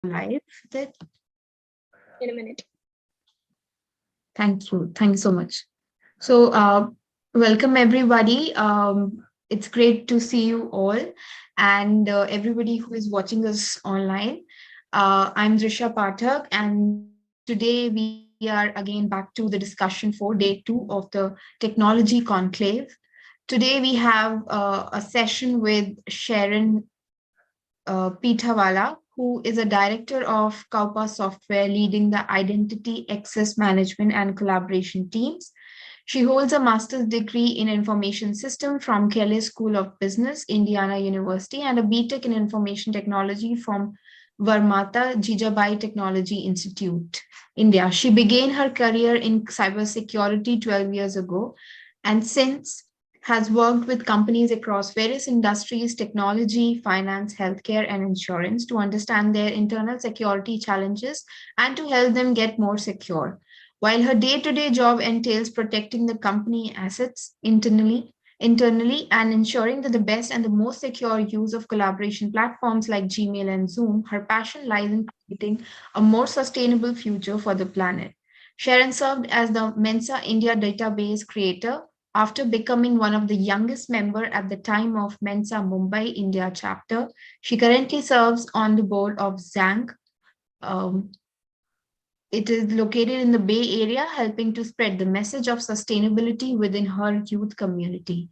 live that In a minute. Thank you. Thank you so much. So, welcome everybody. It's great to see you all and everybody who is watching us online. I'm Drishya Pathak, and today we are again back to the discussion for day two of the Technology Conclave. Today we have a session with Sharon Pithawala, who is a director of Kaupa Software, leading the identity access management and collaboration teams. She holds a master's degree in information system from Kelly School of Business, Indiana University, and a BTech in information technology from Varmata Jijabai Technology Institute, India. She began her career in cybersecurity 12 years ago, and since has worked with companies across various industries, technology, finance, healthcare, and insurance to understand their internal security challenges and to help them get more secure. While her day-to-day job entails protecting the company assets internally and ensuring that the best and the most secure use of collaboration platforms like Gmail and Zoom, her passion lies in creating a more sustainable future for the planet. Sharon served as the Mensa India database creator after becoming one of the youngest member at the time of Mensa Mumbai India chapter. She currently serves on the board of ZANG. Um, it is located in the Bay Area, helping to spread the message of sustainability within her youth community.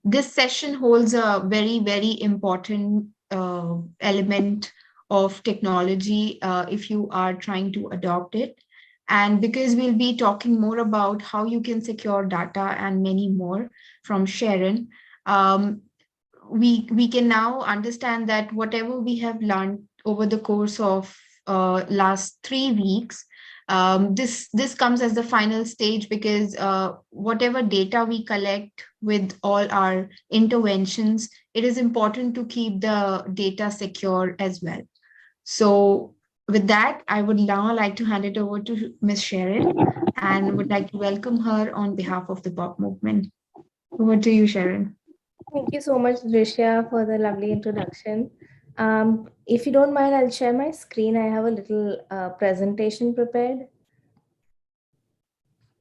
This session holds a very important element of technology if you are trying to adopt it. And because we'll be talking more about how you can secure data and many more from Sharon, um, we can now understand that whatever we have learned over the course of last 3 weeks, this comes as the final stage because whatever data we collect with all our interventions, it is important to keep the data secure as well. So with that, I would now like to hand it over to Ms. Sharon and would like to welcome her on behalf of the Bob movement. Over to you, Sharon. Thank you so much, Drishya, for the lovely introduction. If you don't mind, I'll share my screen. I have a little presentation prepared.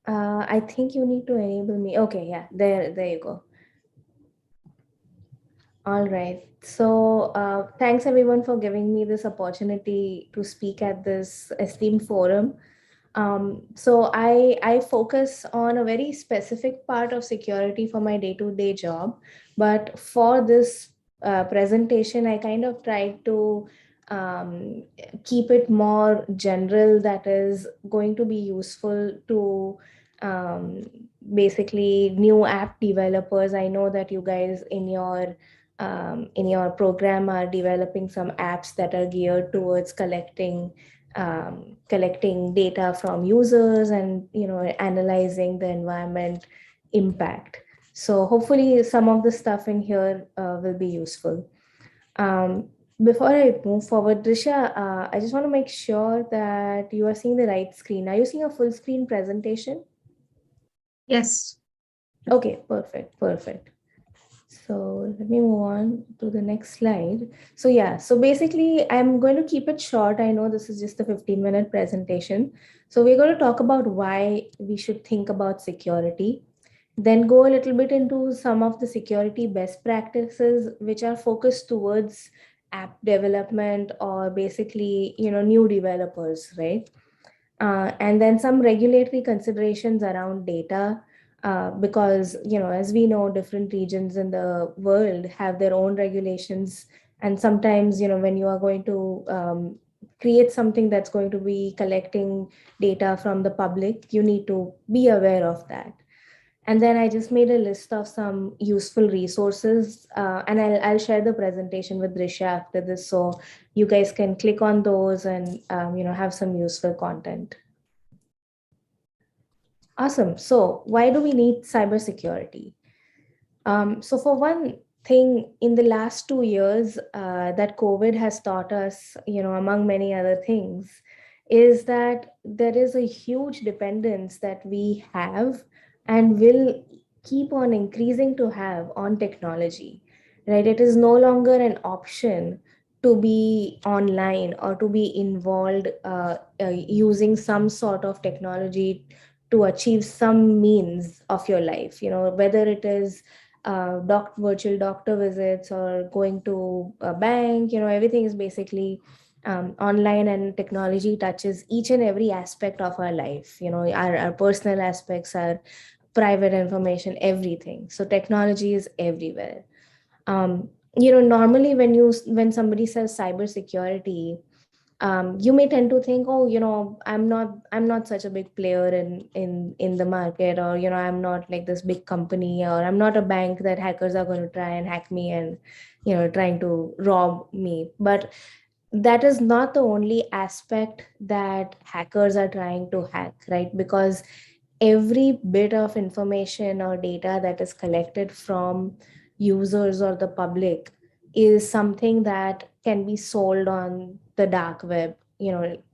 I think you need to enable me. Okay, yeah, there you go. All right. So, thanks everyone for giving me this opportunity to speak at this esteemed forum. So I focus on a very specific part of security for my day-to-day job, but for this presentation, I kind of tried to um, keep it more general. That is going to be useful to um, basically new app developers. I know that you guys in your program are developing some apps that are geared towards collecting data from users and analyzing the environment impact. So hopefully some of the stuff in here will be useful. um, Before I move forward, Drisha, I just want to make sure that you are seeing the right screen. Are you seeing a full screen presentation? Yes. Okay, perfect. So let me move on to the next slide. So yeah, so basically I'm going to keep it short. I know this is just a 15-minute presentation. So we're going to talk about why we should think about security, then go a little bit into some of the security best practices which are focused towards app development or basically, new developers, right? And then some regulatory considerations around data, because as we know, different regions in the world have their own regulations, and sometimes when you are going to create something that's going to be collecting data from the public, you need to be aware of that. And then I just made a list of some useful resources, and I'll share the presentation with Risha after this, so you guys can click on those and have some useful content. Awesome. So, why do we need cybersecurity? So, for one thing, in the last 2 years, that COVID has taught us, among many other things, is that there is a huge dependence that we have and will keep on increasing to have on technology, right? It is no longer an option to be online or to be involved using some sort of technology to achieve some means of your life, whether it is virtual doctor visits or going to a bank. Everything is basically online, and technology touches each and every aspect of our life, our personal aspects, our private information, everything. So technology is everywhere. um, Normally when somebody says cybersecurity, you may tend to think, oh, I'm not such a big player in the market, or I'm not like this big company, or I'm not a bank that hackers are going to try and hack me and trying to rob me. But that is not the only aspect that hackers are trying to hack, right? Because every bit of information or data that is collected from users or the public is something that can be sold on the dark web.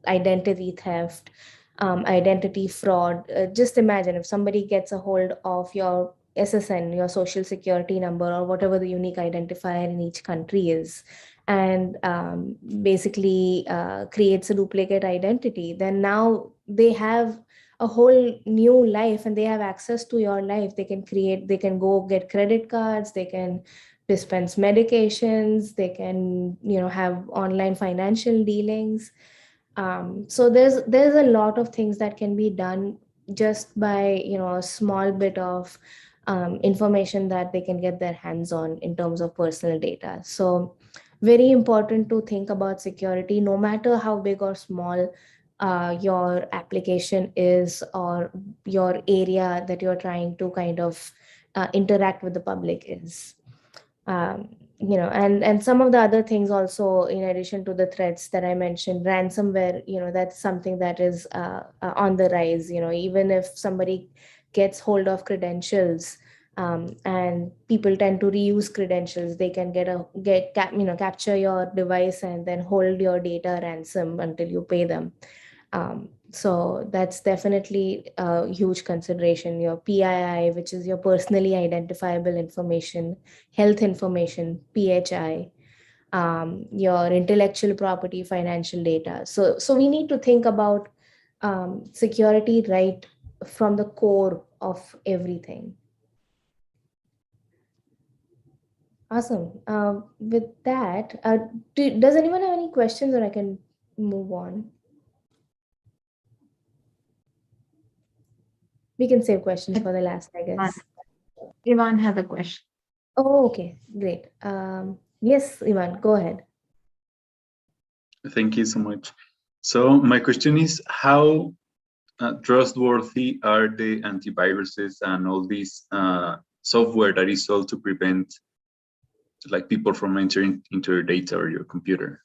Identity theft, identity fraud. Just imagine if somebody gets a hold of your SSN, your social security number, or whatever the unique identifier in each country is, and basically creates a duplicate identity. Then now they have a whole new life, and they have access to your life. They can go get credit cards, they can dispense medications, they can have online financial dealings. So there's a lot of things that can be done just by a small bit of information that they can get their hands on in terms of personal data. So very important to think about security, no matter how big or small your application is, or your area that you're trying to kind of interact with the public is. And some of the other things also, in addition to the threats that I mentioned, ransomware, that's something that is on the rise. Even if somebody gets hold of credentials, and people tend to reuse credentials, they can capture your device and then hold your data ransom until you pay them. So that's definitely a huge consideration. Your PII, which is your personally identifiable information, health information, PHI, your intellectual property, financial data. So we need to think about security right from the core of everything. Awesome. With that, does anyone have any questions, or I can move on? We can save questions for the last, I guess. Ivan has a question. Oh, okay, great. Yes, Ivan, go ahead. Thank you so much. So my question is, how trustworthy are the antiviruses and all this software that is sold to prevent like people from entering into your data or your computer?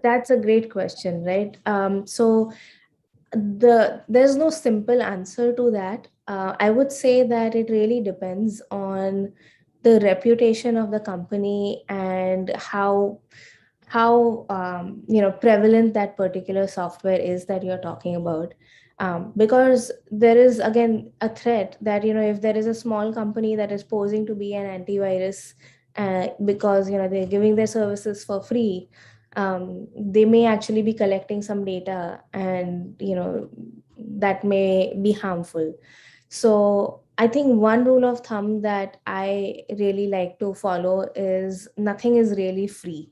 That's a great question, right? So there's no simple answer to that. I would say that it really depends on the reputation of the company and how prevalent that particular software is that you're talking about. Because there is again a threat that if there is a small company that is posing to be an antivirus, because they're giving their services for free, they may actually be collecting some data, and that may be harmful. So I think one rule of thumb that I really like to follow is nothing is really free.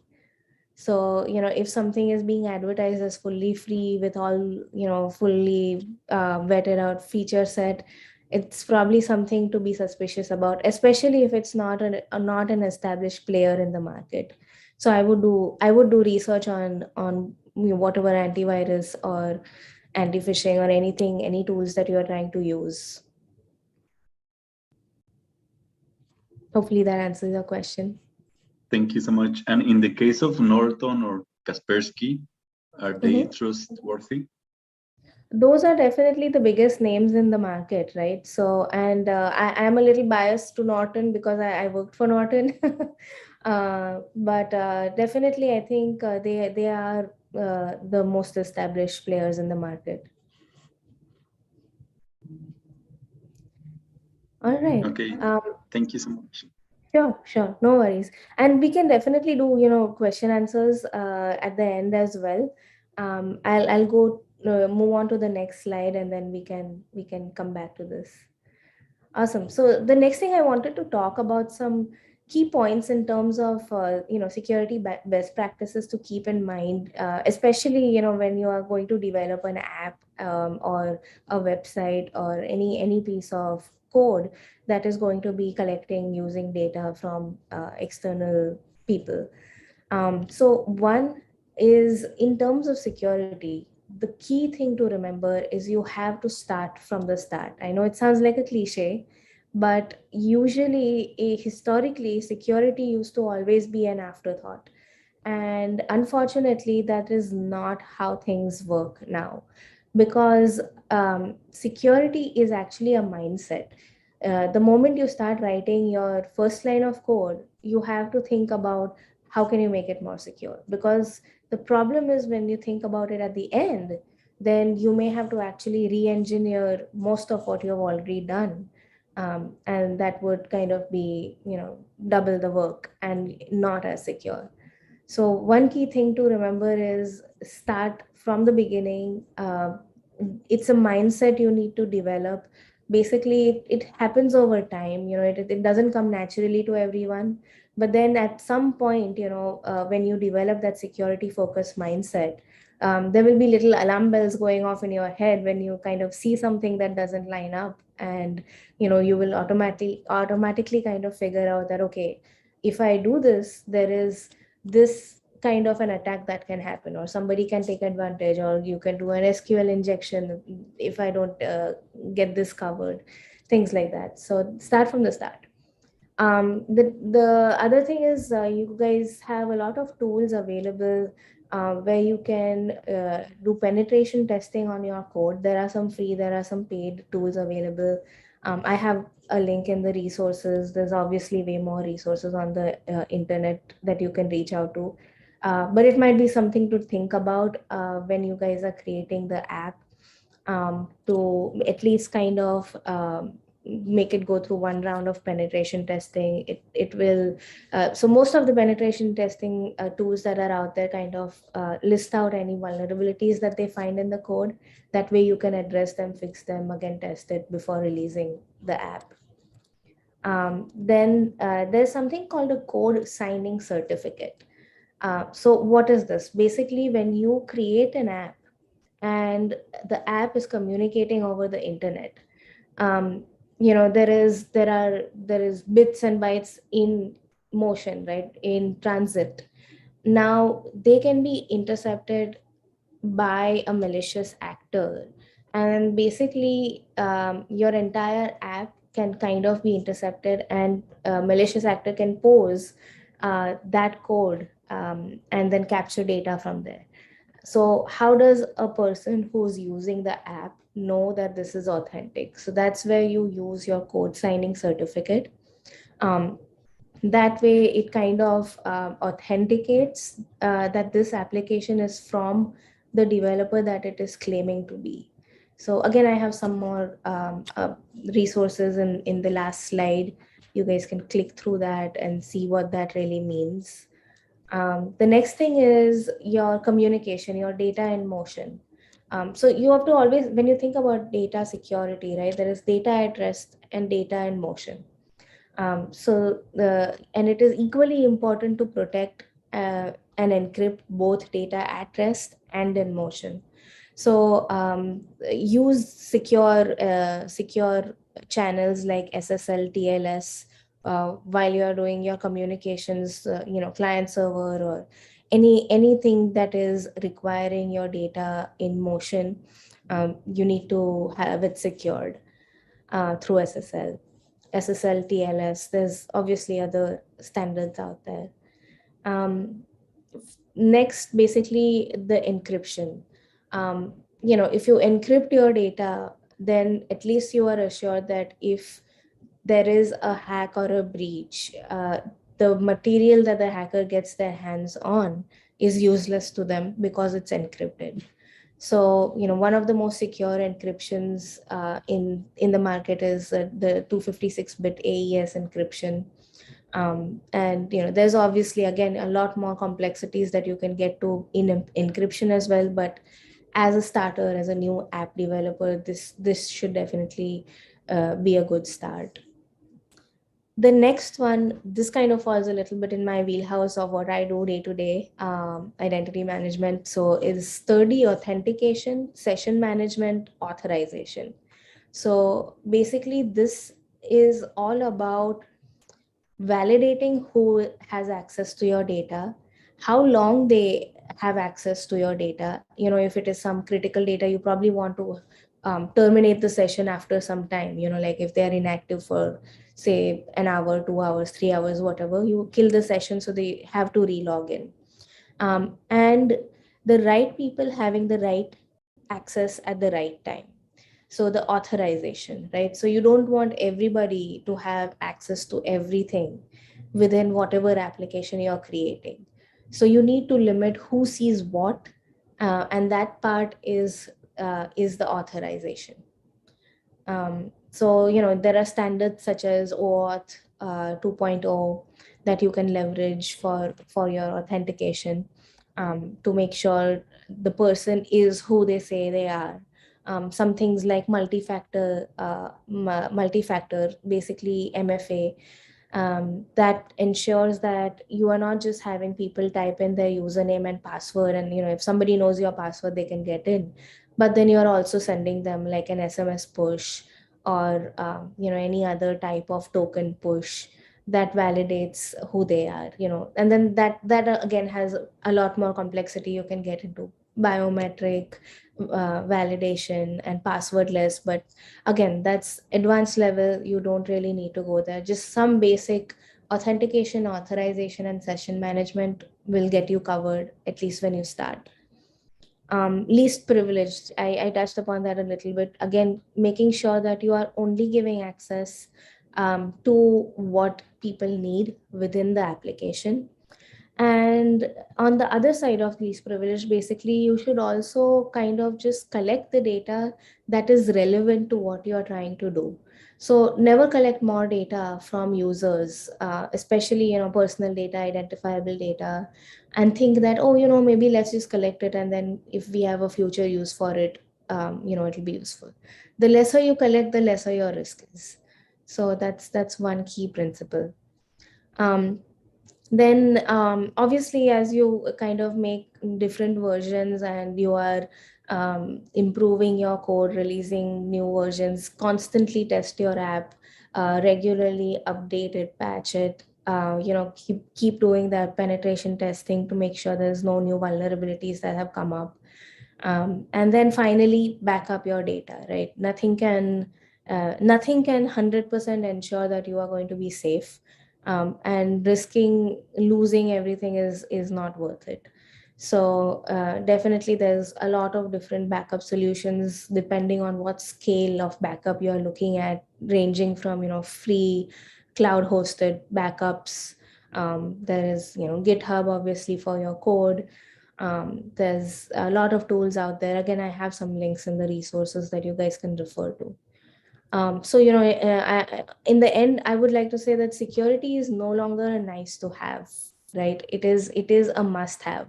So if something is being advertised as fully free with all fully vetted out feature set, it's probably something to be suspicious about, especially if it's not an established player in the market. So I would do research on whatever antivirus or anti-phishing or any tools that you are trying to use. Hopefully that answers your question. Thank you so much. And in the case of Norton or Kaspersky, are they trustworthy? Those are definitely the biggest names in the market, right? So, and I'm a little biased to Norton because I worked for Norton. But definitely I think they are the most established players in the market. All right. Okay. Thank you so much. Sure. No worries. And we can definitely do, question answers at the end as well. I'll go move on to the next slide, and then we can come back to this. Awesome. So the next thing I wanted to talk about some key points in terms of security best practices to keep in mind, especially when you are going to develop an app, or a website, or any piece of code that is going to be collecting using data from external people. So one is, in terms of security, the key thing to remember is you have to start from the start. I know it sounds like a cliche, but usually, historically, security used to always be an afterthought. And unfortunately, that is not how things work now, because security is actually a mindset. The moment you start writing your first line of code, you have to think about how can you make it more secure. Because the problem is, when you think about it at the end, then you may have to actually re-engineer most of what you've already done, and that would kind of be double the work and not as secure. So one key thing to remember is start from the beginning. It's a mindset you need to develop. Basically, it happens over time. It doesn't come naturally to everyone. But then at some point, when you develop that security focused mindset, there will be little alarm bells going off in your head when you kind of see something that doesn't line up. And you will automatically kind of figure out that, okay, if I do this, there is this kind of an attack that can happen, or somebody can take advantage, or you can do an SQL injection if I don't get this covered, things like that. So start from the start. The other thing is, you guys have a lot of tools available where you can do penetration testing on your code. There are some free, there are some paid tools available. I have a link in the resources. There's obviously way more resources on the internet that you can reach out to. But it might be something to think about when you guys are creating the app, to at least kind of make it go through one round of penetration testing. It will so most of the penetration testing tools that are out there kind of list out any vulnerabilities that they find in the code. That way you can address them, fix them, again test it before releasing the app. Then there's something called a code signing certificate. So what is this? Basically, when you create an app and the app is communicating over the internet, there is bits and bytes in motion, right, in transit. Now they can be intercepted by a malicious actor, and basically your entire app can kind of be intercepted, and a malicious actor can pose that code, and then capture data from there. So how does a person who's using the app know that this is authentic? So that's where you use your code signing certificate. Um, that way it kind of authenticates that this application is from the developer that it is claiming to be. So again, I have some more resources in the last slide. You guys can click through that and see what that really means. The next thing is your communication, your data in motion. So you have to always, when you think about data security, right, there is data at rest and data in motion. And it is equally important to protect and encrypt both data at rest and in motion. So use secure channels like SSL, TLS while you are doing your communications, client server, or anything that is requiring your data in motion. You need to have it secured through SSL, TLS. There's obviously other standards out there. Next, basically the encryption. If you encrypt your data, then at least you are assured that if there is a hack or a breach, the material that the hacker gets their hands on is useless to them because it's encrypted. So, one of the most secure encryptions in the market is the 256-bit AES encryption. And there's obviously, again, a lot more complexities that you can get to in encryption as well. But as a starter, as a new app developer, this should definitely be a good start. The next one, this kind of falls a little bit in my wheelhouse of what I do day to day, identity management. So is sturdy authentication, session management, authorization. So basically, this is all about validating who has access to your data, how long they have access to your data. If it is some critical data, you probably want to terminate the session after some time. Like if they're inactive for, say, an hour, 2 hours, 3 hours, whatever, you kill the session so they have to re-log in. And the right people having the right access at the right time. So the authorization, right? So you don't want everybody to have access to everything within whatever application you're creating. So you need to limit who sees what, and that part is the authorization. So there are standards such as OAuth 2.0 that you can leverage for your authentication, to make sure the person is who they say they are. Some things like multi-factor, basically MFA, that ensures that you are not just having people type in their username and password, and if somebody knows your password, they can get in. But then you're also sending them like an SMS push, or any other type of token push that validates who they are. And then that again has a lot more complexity. You can get into biometric validation and passwordless, but again, that's advanced level. You don't really need to go there. Just some basic authentication, authorization, and session management will get you covered, at least when you start. Least privileged, I touched upon that a little bit. Again, making sure that you are only giving access to what people need within the application. And on the other side of least privilege, basically, you should also kind of just collect the data that is relevant to what you're trying to do. So never collect more data from users, especially, personal data, identifiable data, and think that, oh, maybe let's just collect it. And then if we have a future use for it, it'll be useful. The lesser you collect, the lesser your risk is. So that's one key principle. Then obviously, as you kind of make different versions and you are improving your code, releasing new versions, constantly test your app, regularly update it, patch it, keep doing that penetration testing to make sure there's no new vulnerabilities that have come up. And then finally, back up your data, right? Nothing can 100% ensure that you are going to be safe, and risking losing everything is not worth it. So definitely, there's a lot of different backup solutions depending on what scale of backup you're looking at, ranging from free cloud hosted backups. There is GitHub, obviously, for your code. There's a lot of tools out there. Again, I have some links in the resources that you guys can refer to. So in the end, I would like to say that security is no longer a nice to have, right? It is a must have,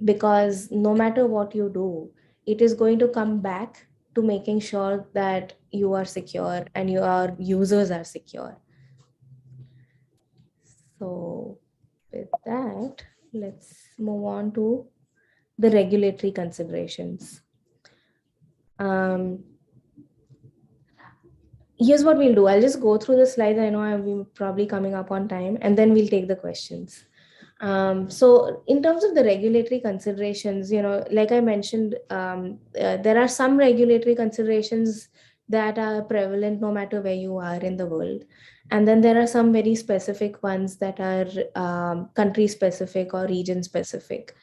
because no matter what you do, it is going to come back to making sure that you are secure and your users are secure. So with that, let's move on to the regulatory considerations. Here's what we'll do. I'll just go through the slides. I know I'm probably coming up on time, and then we'll take the questions. So in terms of the regulatory considerations, like I mentioned, there are some regulatory considerations that are prevalent no matter where you are in the world. And then there are some very specific ones that are country specific or region specific.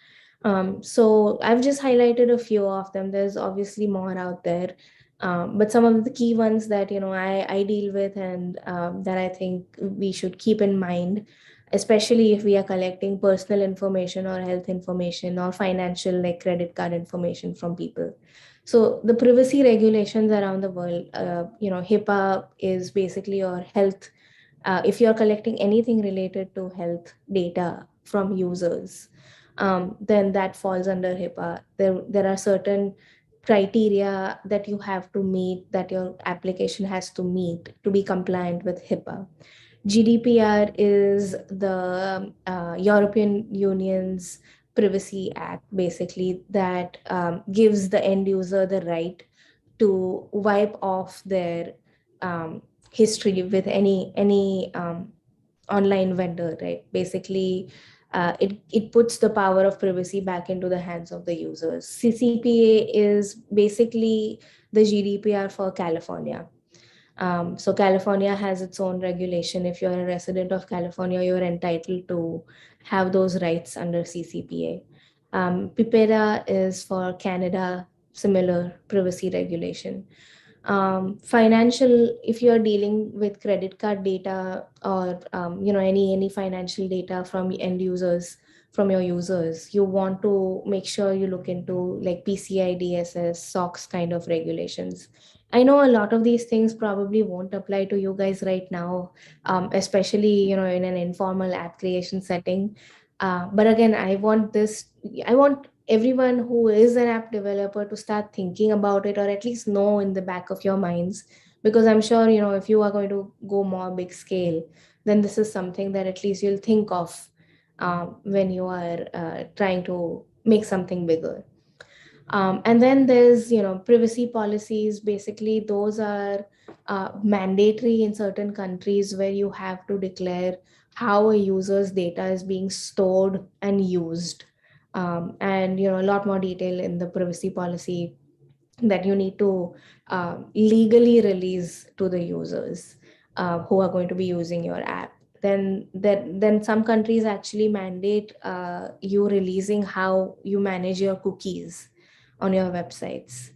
So I've just highlighted a few of them. There's obviously more out there. But some of the key ones that I deal with, and that I think we should keep in mind, especially if we are collecting personal information or health information or financial, like credit card information from people. So the privacy regulations around the world, HIPAA is basically your health If you're collecting anything related to health data from users, then that falls under HIPAA. There are certain criteria that you have to meet, that your application has to meet to be compliant with HIPAA. GDPR is the European Union's Privacy Act, basically, that gives the end user the right to wipe off their history with any online vendor, right? Basically, it puts the power of privacy back into the hands of the users. CCPA is basically the GDPR for California. So California has its own regulation. If you're a resident of California, you're entitled to have those rights under CCPA. PIPEDA is for Canada, similar privacy regulation. Financial, if you're dealing with credit card data or any financial data from end users, from your users, you want to make sure you look into like PCI DSS, SOX kind of regulations. I know a lot of these things probably won't apply to you guys right now, especially in an informal app creation setting. But again, I want everyone who is an app developer to start thinking about it, or at least know in the back of your minds, because I'm sure if you are going to go more big scale, then this is something that at least you'll think of when you are trying to make something bigger. And then there's privacy policies. Basically, those are mandatory in certain countries, where you have to declare how a user's data is being stored and used. And a lot more detail in the privacy policy that you need to legally release to the users who are going to be using your app. Then some countries actually mandate you releasing how you manage your cookies on your websites.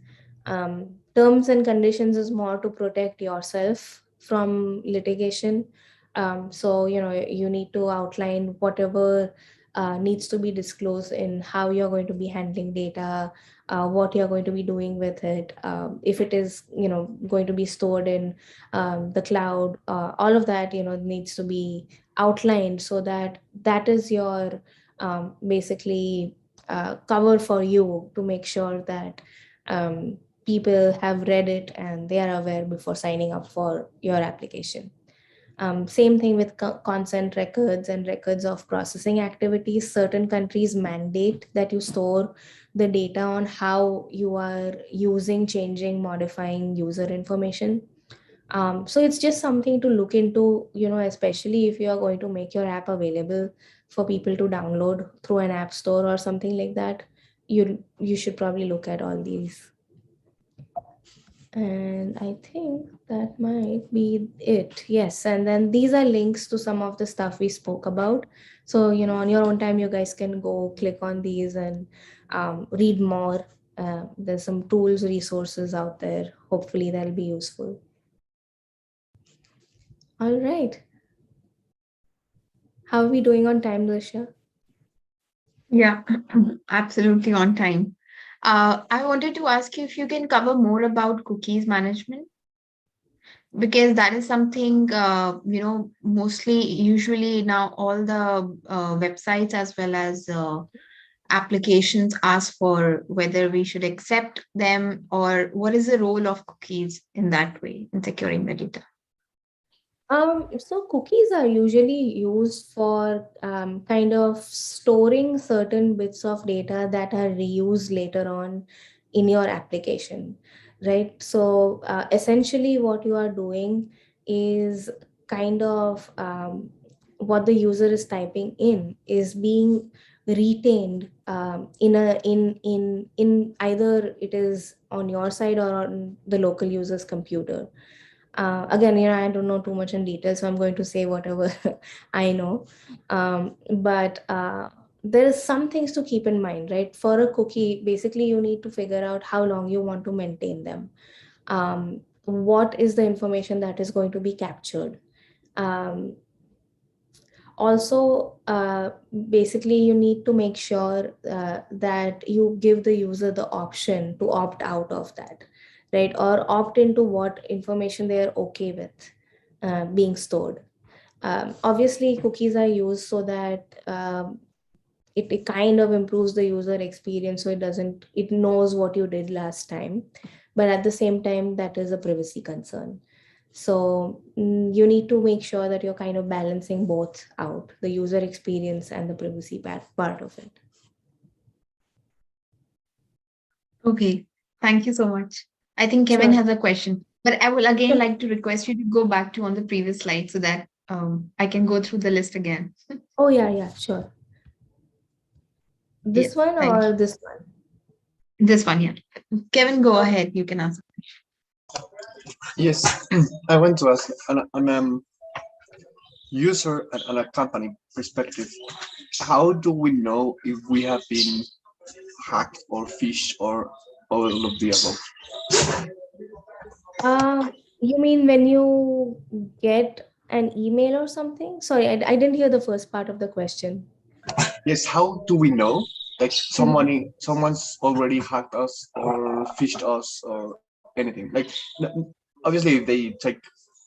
Terms and conditions is more to protect yourself from litigation. So you need to outline whatever needs to be disclosed in how you're going to be handling data, what you're going to be doing with it, if it is going to be stored in the cloud. All of that needs to be outlined, so that that is your basically cover for you, to make sure that people have read it and they are aware before signing up for your application. Same thing with consent records and records of processing activities. Certain countries mandate that you store the data on how you are using, changing, modifying user information. So it's just something to look into, especially if you are going to make your app available for people to download through an app store or something like that. You should probably look at all these. And I think that might be it. Yes. And then these are links to some of the stuff we spoke about. So, on your own time, you guys can go click on these and read more. There's some tools, resources out there. Hopefully, that'll be useful. All right. How are we doing on time, Drishya? Yeah, absolutely on time. I wanted to ask you if you can cover more about cookies management, because that is something, mostly, usually now all the websites as well as applications ask for whether we should accept them, or what is the role of cookies in that way in securing the data. So cookies are usually used for kind of storing certain bits of data that are reused later on in your application, right? So essentially what you are doing is kind of what the user is typing in is being retained in either it is on your side or on the local user's computer. Again, I don't know too much in detail, so I'm going to say whatever I know. But there is some things to keep in mind, right? For a cookie, basically, you need to figure out how long you want to maintain them. What is the information that is going to be captured? Also, basically, you need to make sure that you give the user the option to opt out of that, right? Or opt into what information they are okay with being stored. Obviously, cookies are used so that it kind of improves the user experience, so it knows what you did last time, but at the same time that is a privacy concern. So you need to make sure that you're kind of balancing both out, the user experience and the privacy part of it. Okay, thank you so much. I think Kevin Sure. has a question, but I will again Sure. like to request you to go back to on the previous slide so that I can go through the list again. Oh yeah, sure. This Yes, one thank or you. this one? This one, yeah. Kevin, go Okay. ahead. You can answer. Yes, I want to ask on user and on a company perspective, how do we know if we have been hacked or phished or all of the above? You mean when you get an email or something? Sorry, I didn't hear the first part of the question. Yes, how do we know that Mhm. someone's already hacked us or phished us or anything? Like obviously if they take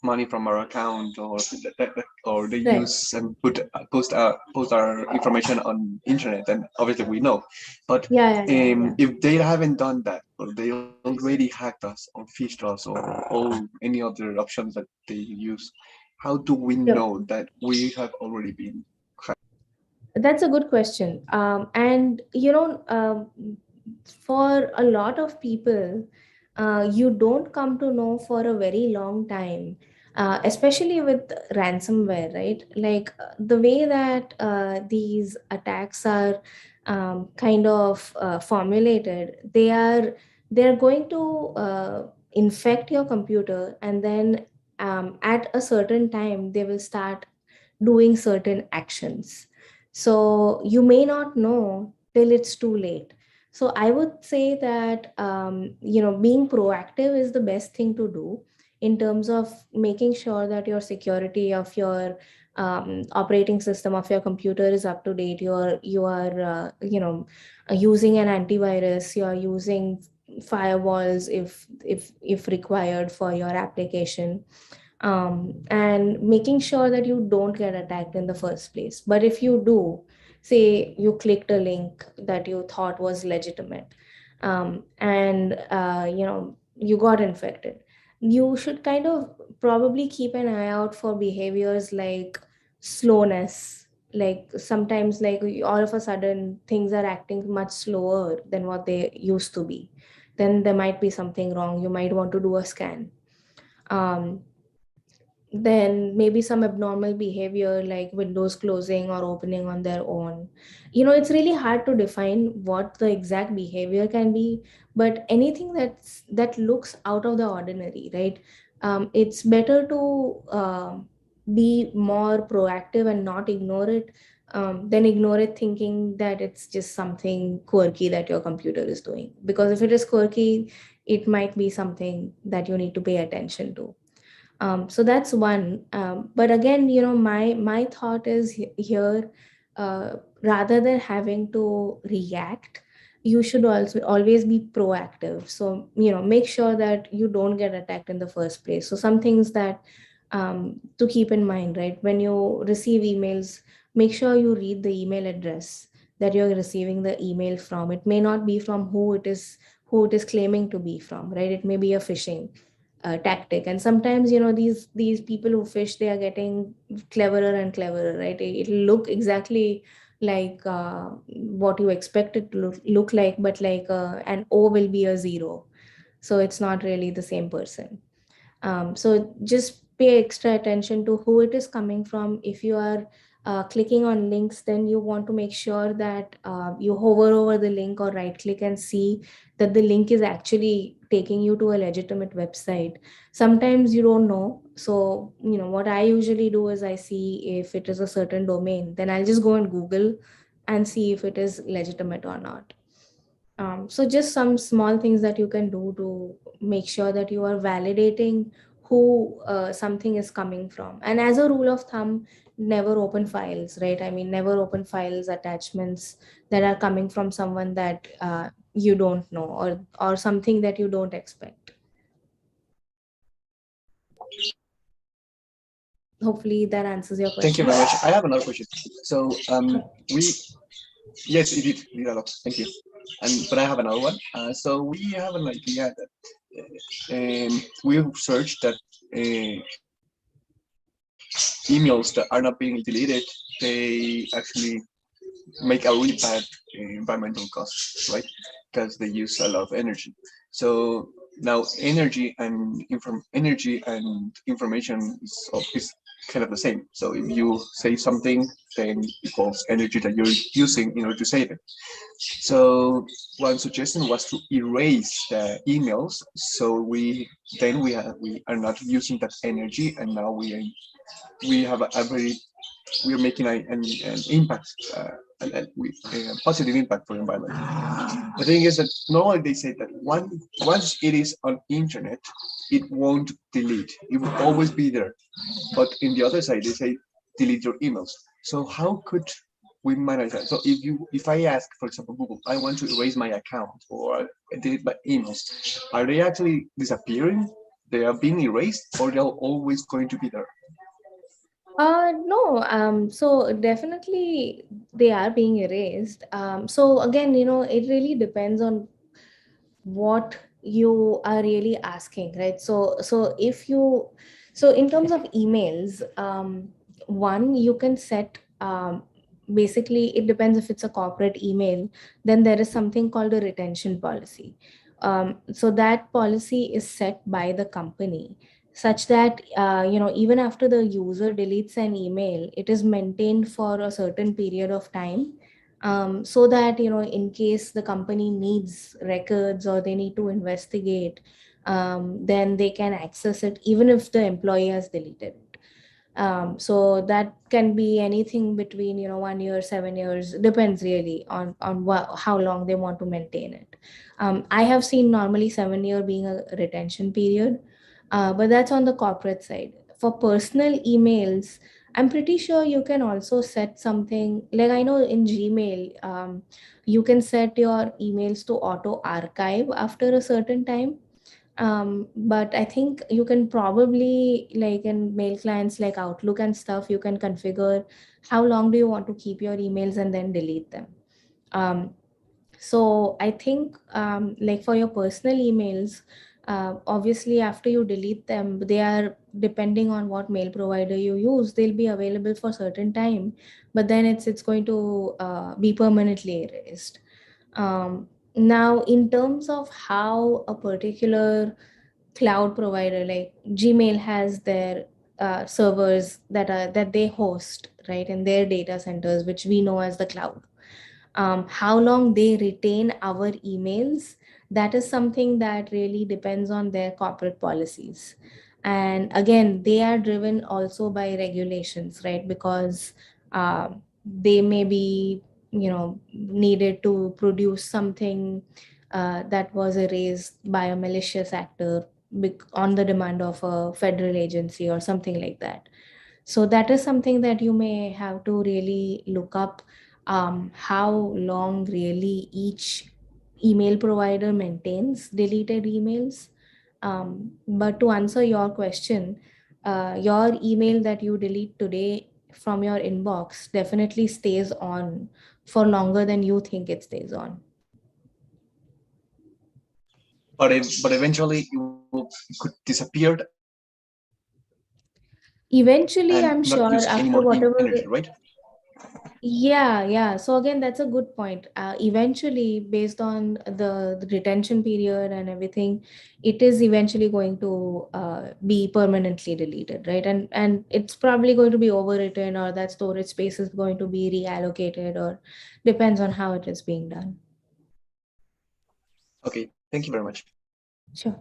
money from our account or they Right. use and post our information on internet, then obviously we know. But Yeah. if they haven't done that or they already hacked us or phished us or all any other options that they use, how do we Sure. know that we have already been hacked? That's a good question. And for a lot of people, you don't come to know for a very long time, especially with ransomware, right? Like the way that these attacks are kind of formulated, they're going to infect your computer, and then at a certain time they will start doing certain actions. So you may not know till it's too late. So I would say that being proactive is the best thing to do in terms of making sure that your security of your operating system of your computer is up to date. You are using an antivirus. You are using firewalls if required for your application, and making sure that you don't get attacked in the first place. But if you do, say you clicked a link that you thought was legitimate, and you got infected, you should kind of probably keep an eye out for behaviors like slowness. Like sometimes, like all of a sudden things are acting much slower than what they used to be, then there might be something wrong. You might want to do a scan. um, then maybe some abnormal behavior like windows closing or opening on their own. It's really hard to define what the exact behavior can be, but anything that looks out of the ordinary, right? It's better to be more proactive and not ignore it, than ignore it thinking that it's just something quirky that your computer is doing, because if it is quirky, it might be something that you need to pay attention to. So that's one. But again, my thought is here, rather than having to react, you should also always be proactive. So make sure that you don't get attacked in the first place. So some things that to keep in mind, right? When you receive emails, make sure you read the email address that you're receiving the email from. It may not be from who it is claiming to be from, right? It may be a phishing tactic, and sometimes these people who fish, they are getting cleverer and cleverer, right? It'll look exactly like what you expect it to look like, but like an O will be a zero, so it's not really the same person. So just pay extra attention to who it is coming from. If you are clicking on links, then you want to make sure that you hover over the link or right click and see that the link is actually taking you to a legitimate website. Sometimes you don't know. So, what I usually do is I see if it is a certain domain, then I'll just go on Google and see if it is legitimate or not. So just some small things that you can do to make sure that you are validating who something is coming from. And as a rule of thumb, never open files, right? I mean, never open files, attachments that are coming from someone that you don't know, or something that you don't expect. Hopefully that answers your Thank you question. very much. I have another question. So Sure. we yes, it did a lot. Thank you. And but I have another one. So we have an idea that we searched that emails that are not being deleted, they actually make a really bad environmental cost, right? Because they use a lot of energy. So now energy and information is kind of the same. So if you say something, then equals energy that you're using in order to say it. So one suggestion was to erase the emails. So we are not using that energy, and now we have a very we are making an impact, a positive impact for the environment. The thing is that normally they say that once it is on internet, it won't delete. It will always be there. But in the other side, they say delete your emails. So how could we manage that? So if I ask, for example, Google, I want to erase my account or delete my emails, are they actually disappearing? They are being erased, or they're always going to be there? No, so definitely they are being erased. So again, it really depends on what you are really asking, right? So in terms of emails, one, you can set, basically it depends. If it's a corporate email, then there is something called a retention policy. So that policy is set by the company, such that even after the user deletes an email, it is maintained for a certain period of time, so that in case the company needs records or they need to investigate, then they can access it even if the employee has deleted it. So that can be anything between 1 year, 7 years, depends really on how long they want to maintain it. I have seen normally 7 year being a retention period, but that's on the corporate side. For personal emails, I'm pretty sure you can also set something like, I know in Gmail, you can set your emails to auto archive after a certain time. But I think you can probably, like in mail clients like Outlook and stuff, you can configure how long do you want to keep your emails and then delete them. um, so I think, like for your personal emails, obviously after you delete them, they are, depending on what mail provider you use, they'll be available for certain time, but then it's going to be permanently erased. Now in terms of how a particular cloud provider like Gmail has their servers that they host, right, in their data centers, which we know as the cloud, how long they retain our emails, that is something that really depends on their corporate policies. And again, they are driven also by regulations, right? Because they may be, needed to produce something that was erased by a malicious actor on the demand of a federal agency or something like that. So that is something that you may have to really look up, how long really each email provider maintains deleted emails. But to answer your question, your email that you delete today from your inbox definitely stays on for longer than you think it stays on. But eventually it could disappear Eventually, and I'm not sure use any after more whatever. energy, right? Yeah, yeah. So again, that's a good point. Eventually, based on the retention period and everything, it is eventually going to be permanently deleted, right? And it's probably going to be overwritten, or that storage space is going to be reallocated, or depends on how it is being done. Okay, thank you very much. Sure.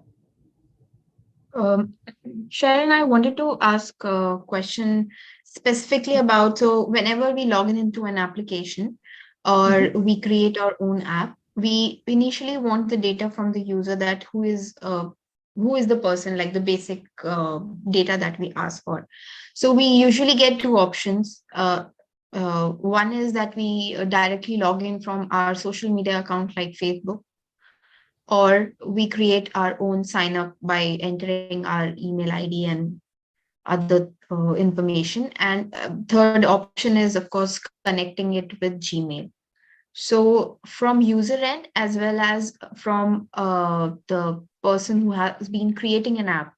Um, Sharon, I wanted to ask a question specifically about, so whenever we log in into an application or Mhm. we create our own app, we initially want the data from the user, that who is the person, like the basic data that we ask for. So we usually get two options. One is that we directly log in from our social media account like Facebook, or we create our own sign up by entering our email ID and other information. And third option is, of course, connecting it with Gmail. So from user end as well as from the person who has been creating an app,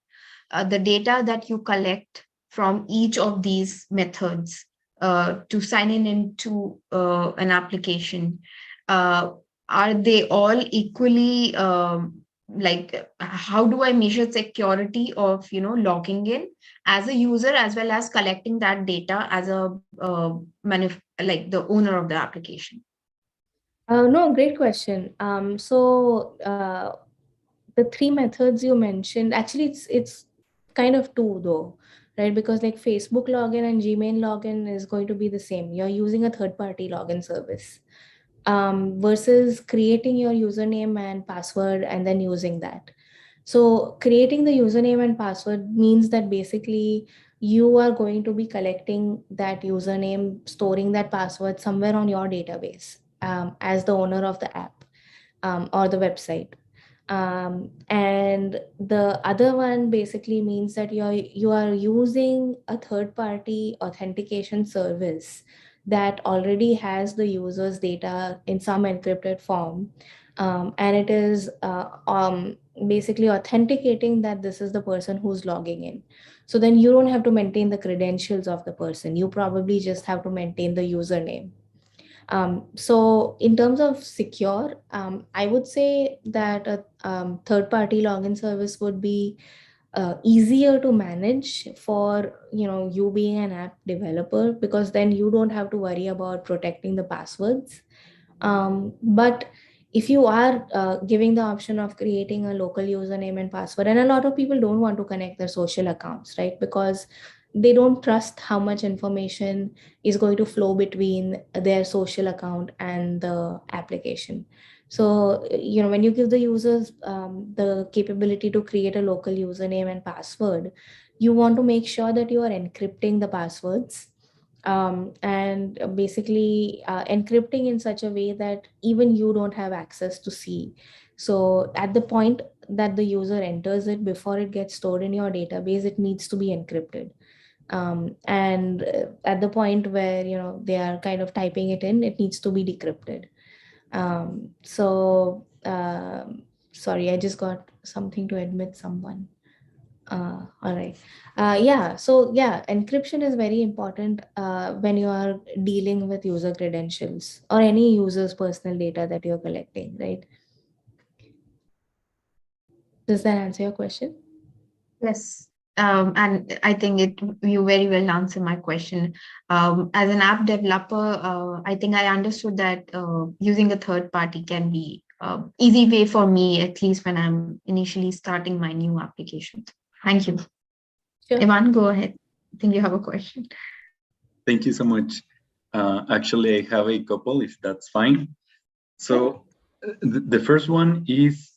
the data that you collect from each of these methods to sign in into an application, uh, are they all equally like, how do I measure security of logging in as a user as well as collecting that data as a like the owner of the application? No, great question. The three methods you mentioned, actually, it's kind of two though, right? Because like Facebook login and Gmail login is going to be the same. You're using a third-party login service, versus creating your username and password and then using that. So creating the username and password means that basically you are going to be collecting that username, storing that password somewhere on your database, as the owner of the app, or the website. And the other one basically means that you are using a third party authentication service that already has the user's data in some encrypted form, and it is basically authenticating that this is the person who's logging in. So then you don't have to maintain the credentials of the person, you probably just have to maintain the username. So in terms of secure, I would say that a third-party login service would be easier to manage for you being an app developer, because then you don't have to worry about protecting the passwords. But if you are giving the option of creating a local username and password, and a lot of people don't want to connect their social accounts, right? Because they don't trust how much information is going to flow between their social account and the application. So, when you give the users the capability to create a local username and password, you want to make sure that you are encrypting the passwords, and basically encrypting in such a way that even you don't have access to see. So at the point that the user enters it, before it gets stored in your database, it needs to be encrypted. And at the point where they are kind of typing it in, it needs to be decrypted. Sorry, I just got something to admit someone. All right. Yeah. So yeah, encryption is very important when you are dealing with user credentials or any user's personal data that you're collecting, right? Does that answer your question? Yes. And I think you very well answer my question. As an app developer, I think I understood that using a third party can be easy way for me, at least when I'm initially starting my new application. Thank you. Sure. Ivan, go ahead. I think you have a question. Thank you so much. Actually, I have a couple, if that's fine. So the first one is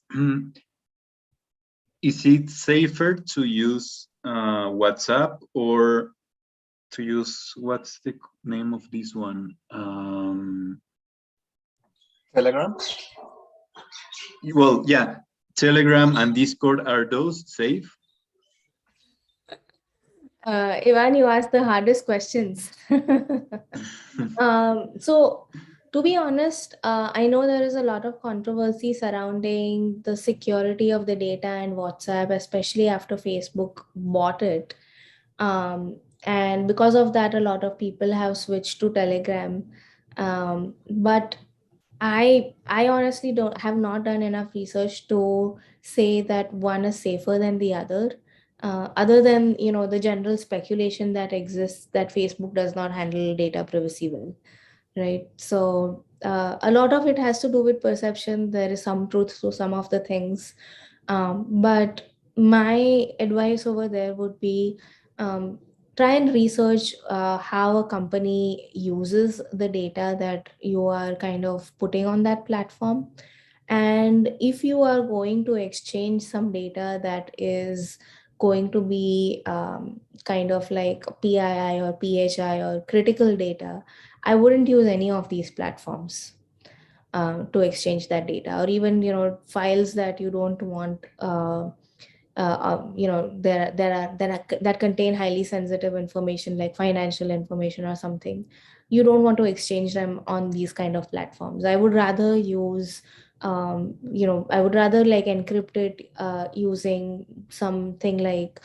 it safer to use WhatsApp or to use, what's the name of this one? Telegram? Well, yeah, Telegram and Discord, are those safe? Ivan, you asked the hardest questions. So to be honest, I know there is a lot of controversy surrounding the security of the data and WhatsApp, especially after Facebook bought it. And because of that, a lot of people have switched to Telegram. But I honestly have not done enough research to say that one is safer than the other than the general speculation that exists that Facebook does not handle data privacy well, right? So a lot of it has to do with perception. There is some truth to some of the things, but my advice over there would be, try and research how a company uses the data that you are kind of putting on that platform. And if you are going to exchange some data that is going to be kind of like PII or PHI or critical data, I wouldn't use any of these platforms to exchange that data, or even files that you don't want that contain highly sensitive information like financial information or something. You don't want to exchange them on these kind of platforms. I would rather use I would rather like encrypt it using something like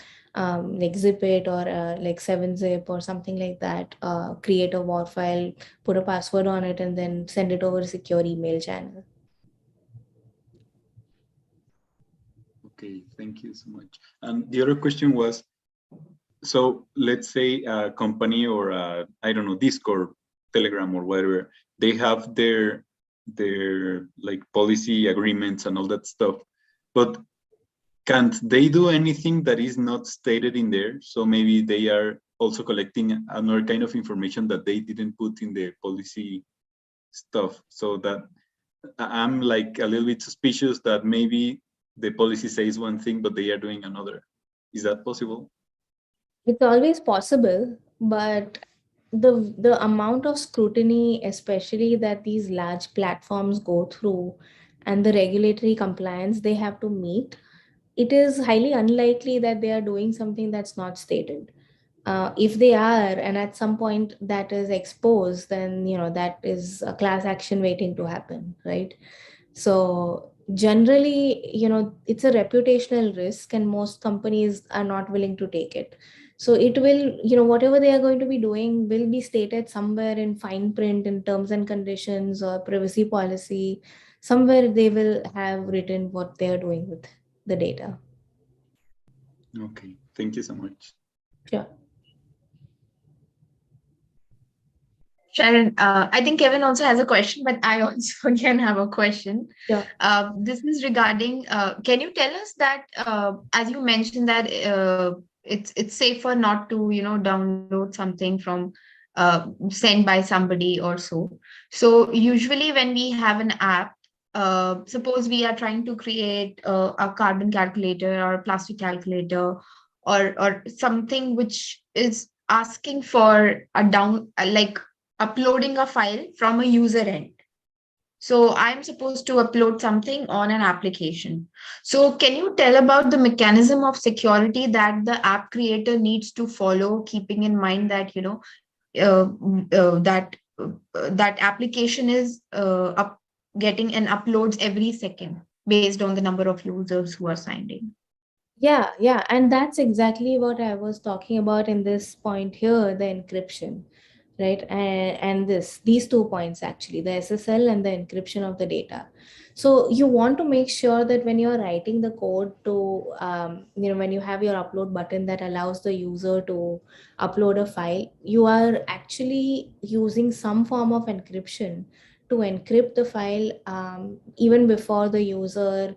zip it or like 7-zip or something like that. Create a WAR file, put a password on it, and then send it over a secure email channel. Okay, thank you so much. And the other question was, so let's say a company or I don't know, Discord, Telegram, or whatever, they have their like policy agreements and all that stuff, but can't they do anything that is not stated in there? So maybe they are also collecting another kind of information that they didn't put in the policy stuff. So that I'm like a little bit suspicious that maybe the policy says one thing, but they are doing another. Is that possible? It's always possible, but the amount of scrutiny, especially that these large platforms go through, and the regulatory compliance they have to meet, it is highly unlikely that they are doing something that's not stated. If they are, and at some point that is exposed, then that is a class action waiting to happen, right? So generally, it's a reputational risk, and most companies are not willing to take it. So it will, whatever they are going to be doing will be stated somewhere in fine print in terms and conditions or privacy policy. Somewhere they will have written what they are doing with the data. Okay, thank you so much. Sure. Sharon, I think Kevin also has a question, but I also can have a question. Yeah. This is regarding, can you tell us that, as you mentioned that it's safer not to, download something from sent by somebody or so. So usually when we have an app, suppose we are trying to create a carbon calculator or a plastic calculator or something which is asking for a like uploading a file from a user end. So I'm supposed to upload something on an application. So can you tell about the mechanism of security that the app creator needs to follow, keeping in mind that, uh, that application is getting and uploads every second based on the number of users who are signed in? Yeah. And that's exactly what I was talking about in this point here, the encryption, right? And these 2 points actually, the SSL and the encryption of the data. So you want to make sure that when you're writing the code to, when you have your upload button that allows the user to upload a file, you are actually using some form of encryption to encrypt the file even before the user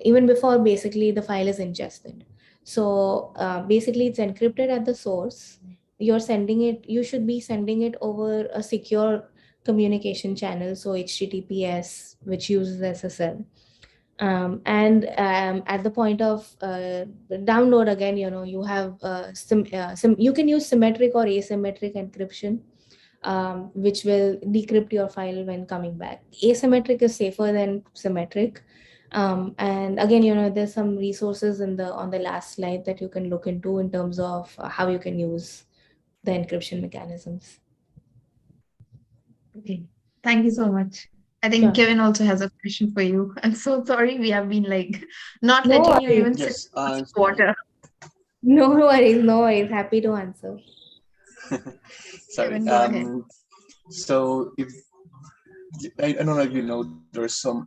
even before basically the file is ingested. So basically it's encrypted at the source. You should be sending it over a secure communication channel, so HTTPS, which uses SSL. And at the point of the download, again, you have you can use symmetric or asymmetric encryption, which will decrypt your file when coming back. Asymmetric is safer than symmetric. And again, there's some resources on the last slide that you can look into in terms of how you can use the encryption mechanisms. Okay, thank you so much. I think Sure. Kevin also has a question for you. I'm so sorry we have been like not No letting you worries. even Yes, sip I'm water. No worries. Happy to answer. sorry. Kevin, go ahead. So if I don't know if you know, there's some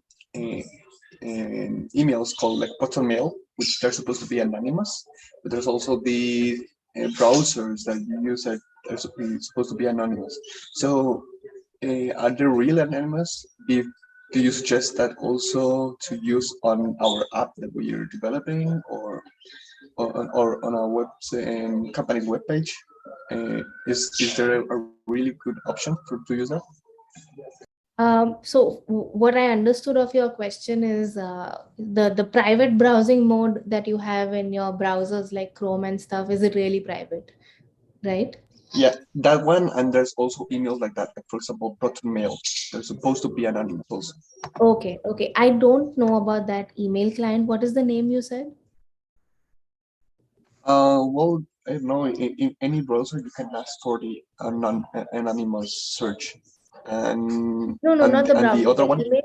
emails called like button mail, which they're supposed to be anonymous, but there's also the browsers that you use that are supposed to be anonymous. So are they real anonymous? Do you suggest that also to use on our app that we are developing, or on our company's webpage? Is there a really good option to use that? So what I understood of your question is the private browsing mode that you have in your browsers like Chrome and stuff. Is it really private, right? Yeah, that one, and there's also emails like that. Like for example, button mail. They're supposed to be anonymous also. Okay. I don't know about that email client. What is the name you said? Well, I don't know. In any browser, you can ask for the anonymous search, and No, no, not the the browser, other the one, email.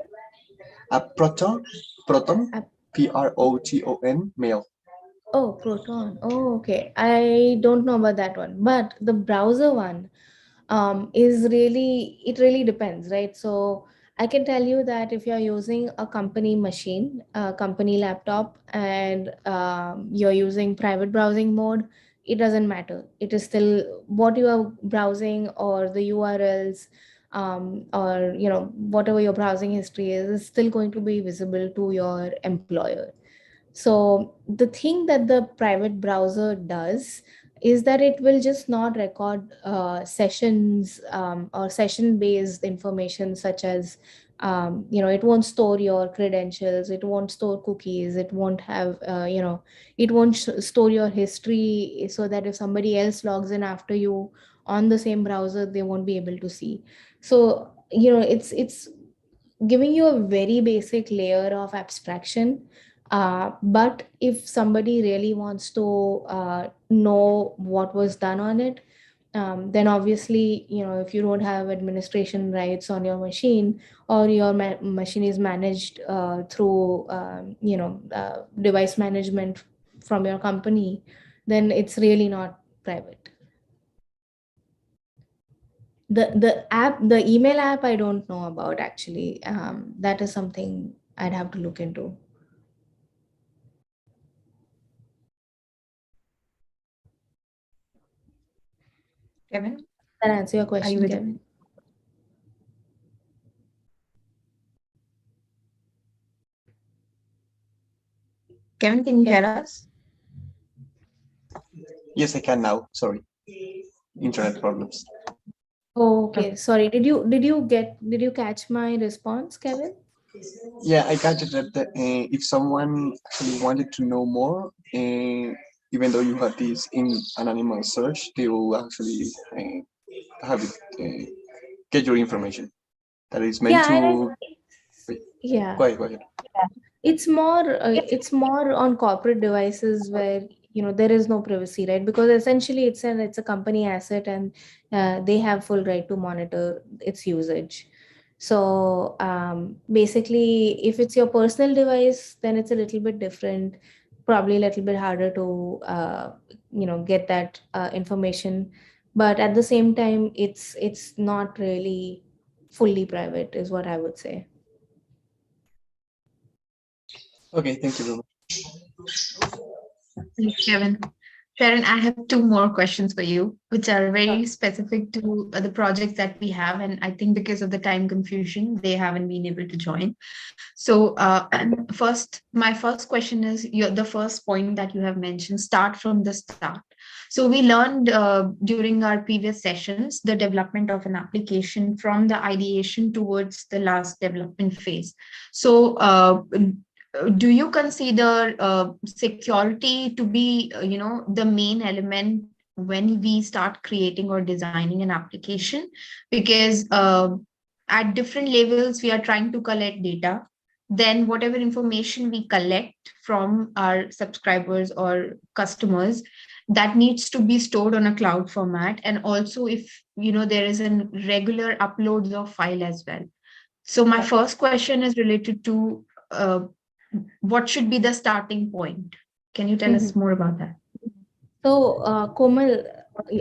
Proton, App. Proton mail. Oh, Proton. Oh, okay. I don't know about that one, but the browser one is really, it really depends, right? So I can tell you that if you're using a company machine, a company laptop, and you're using private browsing mode, it doesn't matter. It is still what you are browsing, or the URLs, or whatever your browsing history is still going to be visible to your employer. So the thing that the private browser does is that it will just not record sessions, or session based information, such as it won't store your credentials, it won't store cookies, it won't have it won't store your history, so that if somebody else logs in after you on the same browser, they won't be able to see. So it's giving you a very basic layer of abstraction. But if somebody really wants to know what was done on it, then obviously, if you don't have administration rights on your machine, or your machine is managed through device management from your company, then it's really not private. The email app, I don't know about, actually. That is something I'd have to look into. Kevin, Does that answer your are you question, with Kevin? Kevin, can you Yeah. hear us? Yes, I can now. Sorry, internet problems. Oh, okay. Sorry. Did you catch my response, Kevin? Yeah, I got it. That if someone actually wanted to know more, even though you have this in anonymous search, they will actually have it get your information. That is meant Yeah, to. yeah. Go ahead. Go ahead. It's more on corporate devices where there is no privacy, right? Because essentially it's a company asset, and they have full right to monitor its usage. So basically, if it's your personal device, then it's a little bit different, probably a little bit harder to get that information. But at the same time, it's not really fully private, is what I would say. Okay, thank you very much. Thanks, Kevin. Sharon, I have two more questions for you, which are very specific to the projects that we have. And I think because of the time confusion, they haven't been able to join. So, my first question is the first point that you have mentioned, start from the start. So, we learned during our previous sessions the development of an application from the ideation towards the last development phase. So, do you consider security to be the main element when we start creating or designing an application? Because at different levels we are trying to collect data, then whatever information we collect from our subscribers or customers, that needs to be stored on a cloud format, and also if there is a regular uploads of file as well. So my first question is related to uh, what should be the starting point? Can you tell Mhm. us more about that? So, Komal,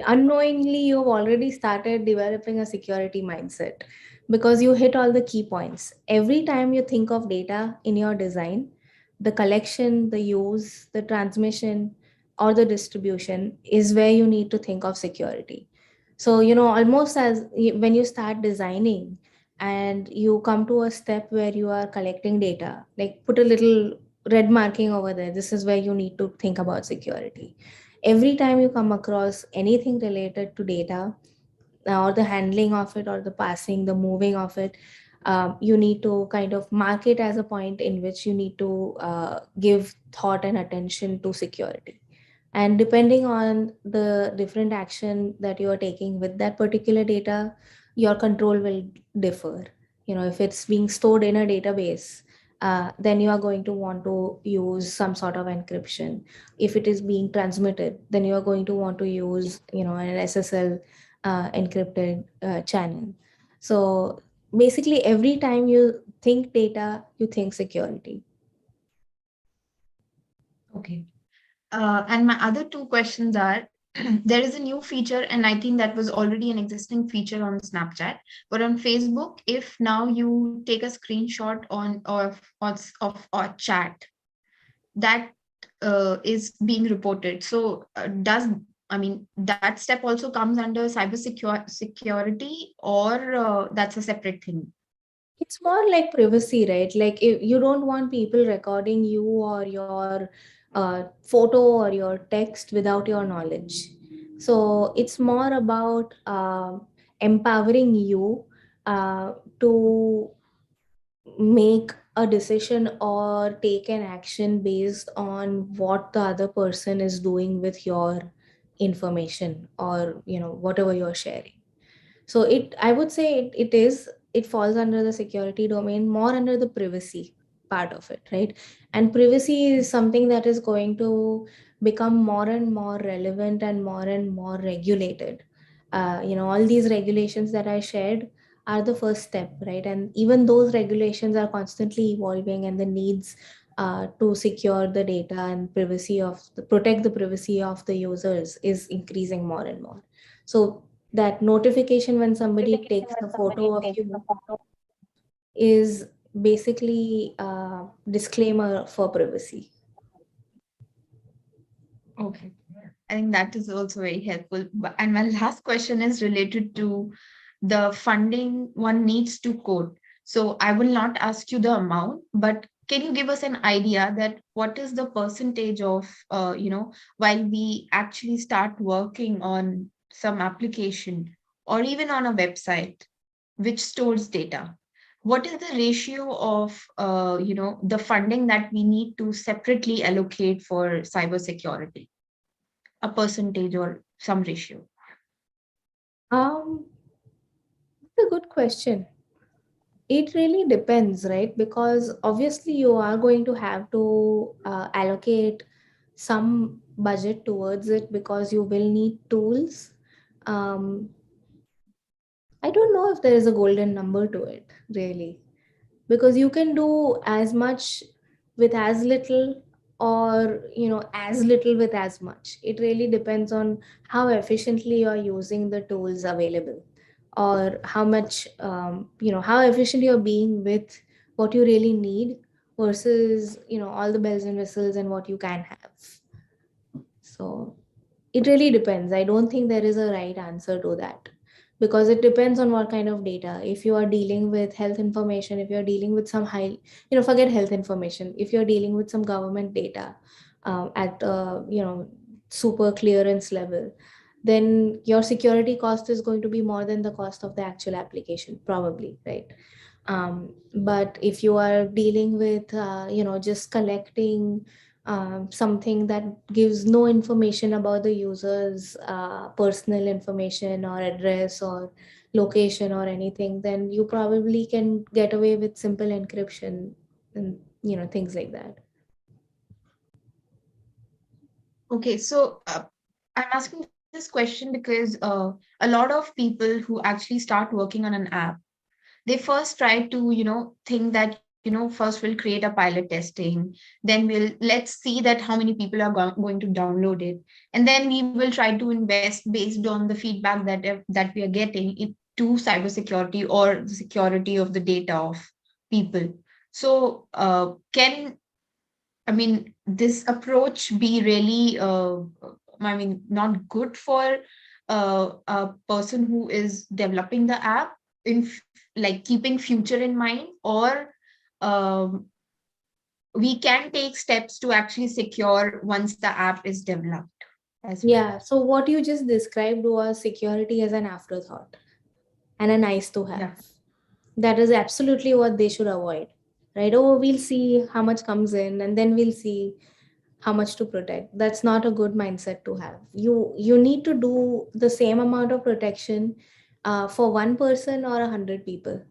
unknowingly, you've already started developing a security mindset because you hit all the key points. Every time you think of data in your design, the collection, the use, the transmission, or the distribution is where you need to think of security. So, almost as when you start designing and you come to a step where you are collecting data, like put a little red marking over there. This is where you need to think about security. Every time you come across anything related to data, or the handling of it, or the passing, the moving of it, you need to kind of mark it as a point in which you need to give thought and attention to security. And depending on the different action that you are taking with that particular data, your control will differ. If it's being stored in a database, then you are going to want to use some sort of encryption. If it is being transmitted, then you are going to want to use, an SSL encrypted channel. So basically, every time you think data, you think security. Okay. And my other two questions are, there is a new feature, and I think that was already an existing feature on Snapchat, but on Facebook, if now you take a screenshot of a chat, that is being reported. So that step also comes under security, or that's a separate thing? It's more like privacy, right? Like if you don't want people recording you or your photo or your text without your knowledge. So it's more about empowering you to make a decision or take an action based on what the other person is doing with your information, or whatever you're sharing. So I would say it falls under the security domain, more under the privacy part of it, right? And privacy is something that is going to become more and more relevant and more regulated. All these regulations that I shared are the first step, right? And even those regulations are constantly evolving, and the needs to secure the data and protect the privacy of the users is increasing more and more. So that notification when somebody takes a photo of you is basically a disclaimer for privacy. Okay. I think that is also very helpful. And my last question is related to the funding one needs to code. So I will not ask you the amount, but can you give us an idea that what is the percentage of, while we actually start working on some application or even on a website which stores data? What is the ratio of, the funding that we need to separately allocate for cybersecurity? A percentage or some ratio? It's a good question. It really depends, right? Because obviously you are going to have to allocate some budget towards it, because you will need tools. um, I don't know if there is a golden number to it, really, because you can do as much with as little, or as little with as much. It really depends on how efficiently you are using the tools available, or how much how efficient you're being with what you really need versus all the bells and whistles and what you can have. So it really depends. I don't think there is a right answer to that, because it depends on what kind of data. If you are dealing with health information, if you're dealing with some high, forget health information. If you're dealing with some government data at super clearance level, then your security cost is going to be more than the cost of the actual application, probably, right? But if you are dealing with just collecting something that gives no information about the user's personal information or address or location or anything, then you probably can get away with simple encryption and things like that. Okay, so I'm asking this question because a lot of people who actually start working on an app, they first try to, think that, first we'll create a pilot testing, then let's see that how many people are going to download it. And then we will try to invest based on the feedback that we are getting to cybersecurity or the security of the data of people. So this approach be really, not good for a person who is developing the app, like keeping future in mind, or um, we can take steps to actually secure once the app is developed as well? Yeah, so what you just described was security as an afterthought and a nice to have. Yeah. That is absolutely what they should avoid, right? Oh, we'll see how much comes in, and then we'll see how much to protect. That's not a good mindset to have. You need to do the same amount of protection for one person or 100 people.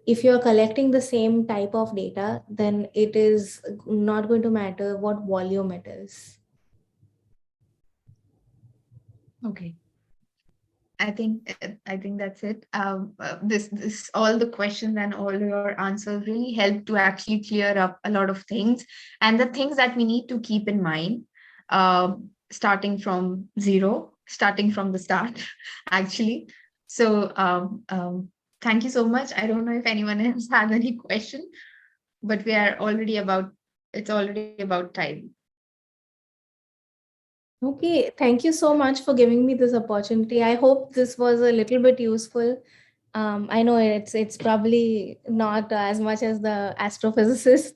if you're collecting the same type of data, then it is not going to matter what volume it is. Okay. I think that's it. This all the questions and all your answers really help to actually clear up a lot of things and the things that we need to keep in mind, starting from zero, starting from the start, actually. So thank you so much. I don't know if anyone else has any question, but we are already about. It's already about time. Okay, thank you so much for giving me this opportunity. I hope this was a little bit useful. I know it's probably not as much as the astrophysicist,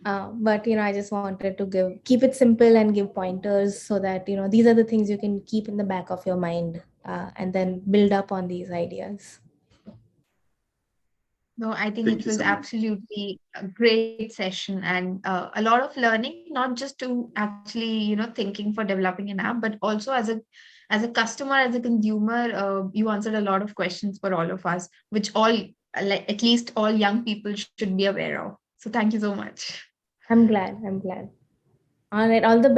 but I just wanted to keep it simple and give pointers so that these are the things you can keep in the back of your mind, and then build up on these ideas. No, I think Thank it you was so much. absolutely a great session and a lot of learning, not just to actually, thinking for developing an app, but also as a customer, as a consumer, you answered a lot of questions for all of us, which all, like at least all young people should be aware of. So thank you so much. I'm glad. All right, all the